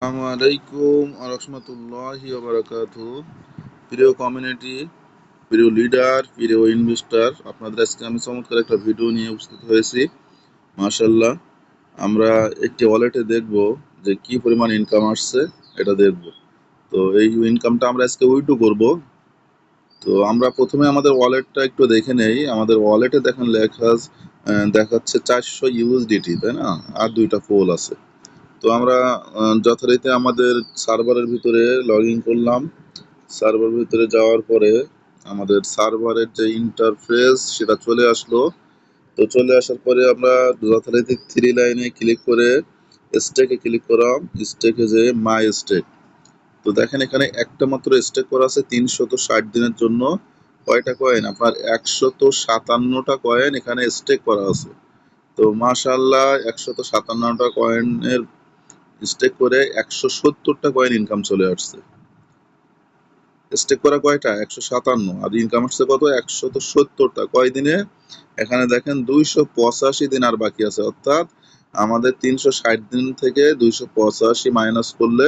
আসসালামু আলাইকুম আরহামতুল্লাহি ওবারাকাতুহু। প্রিয় কমিউনিটি, প্রিয় লিডার, প্রিয় ইনভেস্টর, আপনাদের আজকে আমি চমৎকার একটা ভিডিও নিয়ে উপস্থিত হয়েছি। মাশাআল্লাহ, আমরা একটি ওয়ালেটে দেখব যে কি পরিমাণ ইনকাম আসছে, এটা দেখব। তো এই ইনকামটা আমরা আজকে উইথড্র করব। তো আমরা প্রথমে আমাদের ওয়ালেটটা একটু দেখে নেই। আমাদের ওয়ালেটে দেখেন দেখাচ্ছে 400 ইউএসডিটি, তাই না? আর দুইটা পোল আছে। তো আমরা যথারীতি আমাদের সার্ভারের ভিতরে লগ ইন করলাম। সার্ভারের ভিতরে যাওয়ার পরে আমাদের সার্ভারের যে ইন্টারফেস সেটা চলে আসলো। তো চলে আসার পরে আমরা যথারীতি থ্রি লাইনে ক্লিক করে স্টেকে ক্লিক করাম। স্টেকে যে মাই স্টেক, তো দেখেন এখানে একটা মাত্র স্টেক করা আছে 360 দিনের জন্য। কয়টা কয়েন? আপনার 157টা কয়েন এখানে স্টেক করা আছে। তো মাশাআল্লাহ, 157টা কয়েনের স্টেক করে 170টা কয়েন ইনকাম চলে আসছে। স্টেক করা কয়টা? 157, আর ইনকাম আসছে কত? 170টা। কয় দিনে? এখানে দেখেন 285 দিন আর বাকি আছে, অর্থাৎ আমাদের 360 দিন থেকে 285 মাইনাস করলে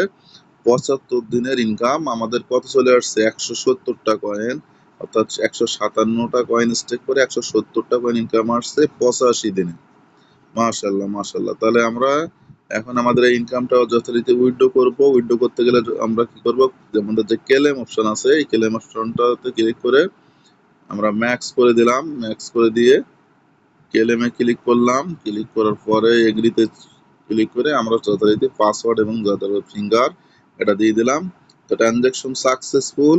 75 দিনের ইনকাম আমাদের কত চলে আসছে? 170টা কয়েন, অর্থাৎ 157টা কয়েন স্টেক করে 170টা কয়েন ইনকাম আসছে 85 দিনে। মাশাআল্লাহ, মাশাআল্লাহ। তাহলে আমরা এখন আমাদের এই ইনকামটা যথারীতি উইথড্র করব। উইথড্র করতে গেলে আমরা কি করব? যে আমাদের যে ক্লেম অপশন আছে, এই ক্লেম অপশনটাতে ক্লিক করে আমরা ম্যাক্স করে দিলাম। ম্যাক্স করে দিয়ে ক্লেমে ক্লিক করলাম। ক্লিক করার পরে এগ্রিতে ক্লিক করে আমরা যথারীতি পাসওয়ার্ড এবং যথারীতি ফিঙ্গার এটা দিয়ে দিলাম। তো ট্রানজাকশন সাকসেসফুল।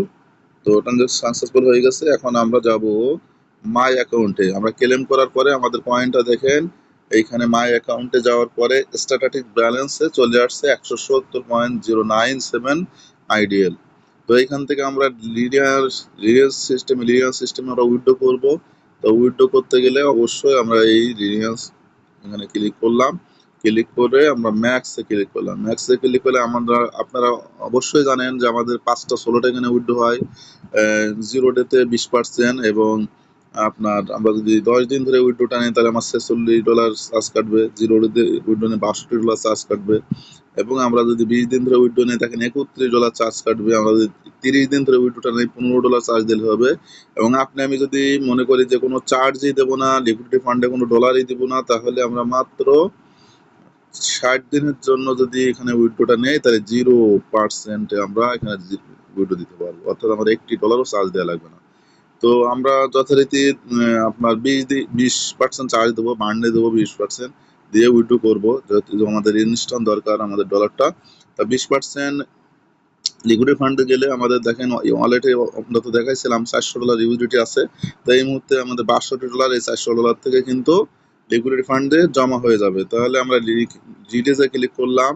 তো ট্রানজাকশন সাকসেসফুল হয়ে গেছে। এখন আমরা যাব মাই অ্যাকাউন্টে। আমরা ক্লেম করার পরে আমাদের পয়েন্টটা দেখেন, এইখানে মাই অ্যাকাউন্টে যাওয়ার পরে স্ট্যাটিক ব্যালেন্সে চলে আসছে 170.097 আইডিএল। তো এইখান থেকে আমরা লিনিয়ার সিস্টেমে আমরা উইথড্র করব। তো উইথড্র করতে গেলে অবশ্যই আমরা এই লিনিয়ার এখানে ক্লিক করলাম। ক্লিক করে আমরা ম্যাক্সে ক্লিক করলাম। ম্যাক্সে ক্লিক করলে আপনারা অবশ্যই জানেন যে আমাদের 5টা স্লট এখানে উইথড্র হয়। 0 ডেতে 20%, এবং আপনার আমরা যদি 10 দিন ধরে উইথড্রটা নিই তাহলে আমার $46 চার্জ কাটবে। 0 ডেতে উইথড্র নিয়ে $62 চার্জ কাটবে, এবং আমরা যদি 20 দিন ধরে উইথড্র নিই দেখেন $31 চার্জ কাটবে। আমরা যদি 30 দিন ধরে উইথড্রটা নিই $15 চার্জ দিলে হবে। এবং আপনি আমি যদি মনে করি যে কোনো চার্জই দেবো না, লিকুইডিটি ফান্ডে কোনো ডলারই দিব না, তাহলে আমরা মাত্র 60 দিনের জন্য যদি এখানে উইথড্রটা নেই তাহলে 0% আমরা এখানে উইথড্র দিতে পারবো, অর্থাৎ আমাদের $1 চার্জ দেওয়া লাগবে না। তো আমরা যথারীতি আপনার 20% চার্জ দেবো, বান্ডে দেবো 20% দিয়ে উইথড্র করবো, যেহেতু আমাদের ইনস্ট্যান্ট দরকার আমাদের ডলারটা। তা 20% লিকুইড ফান্ডে গেলে আমাদের দেখেন ওয়ালেটে আমরা তো দেখাইছিলাম $400 ইউএসডিটি আছে। তো এই মুহূর্তে আমাদের $62, এই $400 থেকে কিন্তু লিকুইড ফান্ডে জমা হয়ে যাবে। তাহলে আমরা রিলিজে ক্লিক করলাম।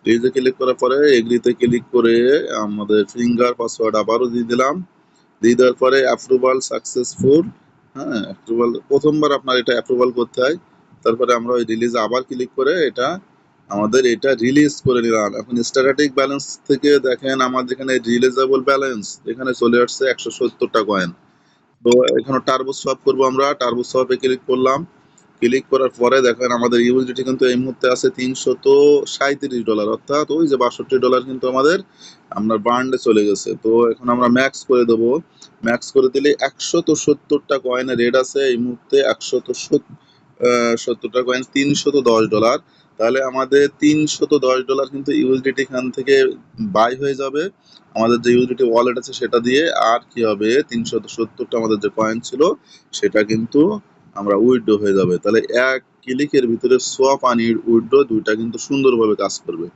রিলিজে ক্লিক করার পরে এগ্রিতে ক্লিক করে আমাদের ফিঙ্গার পাসওয়ার্ড আবারও দিয়ে দিলাম। দিয়ে দেওয়ার পরে অ্যাপ্রুভাল সাকসেসফুল। হ্যাঁ, অ্যাপ্রুভাল প্রথমবার আপনার এটা অ্যাপ্রুভাল করতে হয়। তারপরে আমরা ওই রিলিজে আবার ক্লিক করে আমাদের এটা রিলিজ করে নিলাম। এখন স্ট্যাটিক ব্যালেন্স থেকে দেখেন আমাদের এখানে রিলিজেবল ব্যালেন্স এখানে চলে আসছে 170টা কয়েন। তো এখানে টার্বো সোয়াপ করবো। আমরা টার্বো সোয়াপে ক্লিক করলাম। ক্লিক করার পরে দেখেন আমাদের ইউএসডিটি কিন্তু এই মুহূর্তে আছে $337, অর্থাৎ ওই যে $62 কিন্তু আমাদের আপনার বান্ডে চলে গেছে। তো এখন আমরা ম্যাক্স করে দেবো। ম্যাক্স করে দিলে 170টা কয়েনের রেট আছে এই মুহূর্তে 170টা কয়েন $310। তাহলে আমাদের $310 কিন্তু ইউএসডিটি এখান থেকে বাই হয়ে যাবে আমাদের যে ইউএসডিটি ওয়ালেট আছে সেটা দিয়ে। আর কি হবে, 370টা আমাদের যে কয়েন ছিল সেটা কিন্তু আমরা উইথড্র হয়ে যাবে। তাহলে এক ক্লিকের ভিতরে সোয়াপ আর উইথড্র দুইটা কিন্তু সুন্দরভাবে কাজ করবে।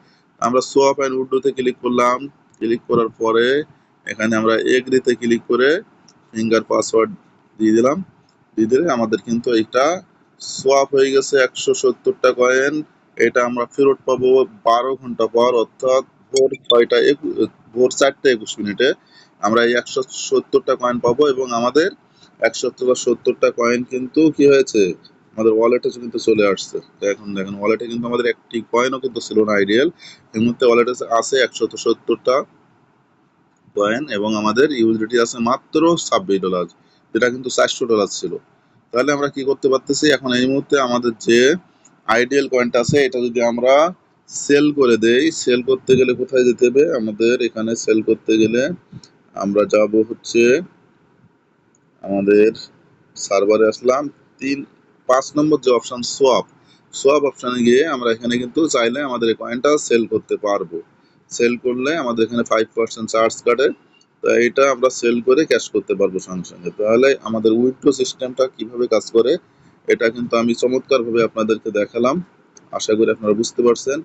আমরা সোয়াপ অ্যান্ড উইথড্রতে ক্লিক করলাম। ক্লিক করার পরে এখানে আমরা এগ্রিতে ক্লিক করে ফিঙ্গার পাসওয়ার্ড দিয়ে দিলাম। দিয়ে দিলে আমাদের কিন্তু এটা সোয়াপ হয়ে গেছে 170টা কয়েন। এটা আমরা ফেরত পাবো 12 ঘন্টা পর, অর্থাৎ ভোর 4টা 21 মিনিটে আমরা এই 170টা কয়েন পাবো, এবং আমাদের 170টা কয়েন কিন্তু কি হয়েছে, আমাদের ওয়ালেটে কিন্তু চলে আসছে। তো এখন দেখেন ওয়ালেটে কিন্তু আমাদের একটি কয়েনও কিন্তু ছিল না আইডিয়াল। এই মুহূর্তে ওয়ালেটে আছে 170টা কয়েন, এবং আমাদের ইউএসডিটি আছে মাত্র $26, যেটা কিন্তু $400 ছিল। তাহলে আমরা কি করতে পারতেছি, এখন এই মুহূর্তে আমাদের যে আইডিয়াল কয়েনটা আছে এটা যদি আমরা সেল করে দেই। সেল করতে গেলে কোথায় যেতে হবে? আমাদের এখানে সেল করতে গেলে আমরা যাব হচ্ছে আমাদের সার্ভারে আসলাম। 5 নম্বর যে অপশন সোয়াপ, সোয়াপ অপশনে গিয়ে আমরা এখানে কিন্তু চাইলে আমাদের এই কয়েনটা সেল করতে পারবো। সেল করলে আমাদের এখানে 5% চার্জ কাটে। তো এটা আমরা সেল করে ক্যাশ করতে পারবো সঙ্গে সঙ্গে। তাহলে আমাদের উইথড্র সিস্টেমটা কিভাবে কাজ করে এটা কিন্তু আমি চমৎকারভাবে আপনাদেরকে দেখালাম। আশা করি আপনারা বুঝতে পারছেন।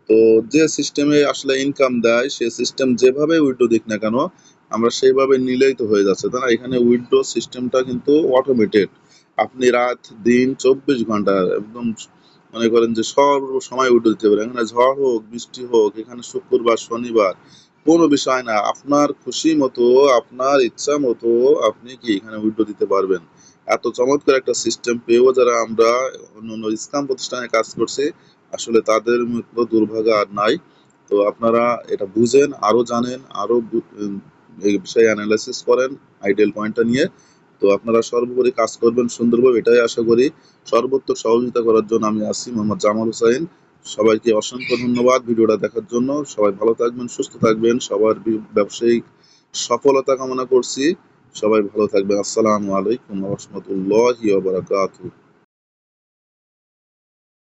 তো যে সিস্টেমে আসলে ইনকাম দেয় সে সিস্টেম যেভাবে উইথড্র দিক না কেন আমরা সেইভাবে নিলেই তো হয়ে যাচ্ছে, তাই না? এখানে উইথড্র সিস্টেমটা কিন্তু অটোমেটেড। আপনি রাত দিন 24 ঘন্টা একদম মনে করেন যে সর্ব সময় উইথড্র দিতে পারেন। এখানে ঝড় হোক বৃষ্টি হোক, এখানে শুক্রবার শনিবার কোনো বিষয় না, আপনার খুশি মতো আপনার ইচ্ছা মতো আপনি কি এখানে উইথড্র দিতে পারবেন। এত চমৎকার একটা সিস্টেম পেয়েও যারা আমরা অন্য অন্য স্ক্যাম প্রতিষ্ঠানে কাজ করছি আসলে তাদের মতো দুর্ভাগ্য আর নাই। তো আপনারা এটা বুঝেন, আরো জানেন, আরো এই বিষয়ে অ্যানালাইসিস করেন আইডিয়াল পয়েন্টটা নিয়ে। তো আপনারা সর্বোপরি কাজ করবেন সুন্দরভাবে, এটাই আশা করি। সর্বোত্তর সহযোগিতা করার জন্য আমি আছি, মোহাম্মদ জামাল হোসাইন। সবাইকে অসংখ্য ধন্যবাদ ভিডিওটা দেখার জন্য। সবাই ভালো থাকবেন, সুস্থ থাকবেন, সবার ব্যবসায়িক সফলতা কামনা করছি। সবাই ভালো থাকবেন। আসসালামু আলাইকুম ওয়া রাহমাতুল্লাহি ওয়া বারাকাতুহু।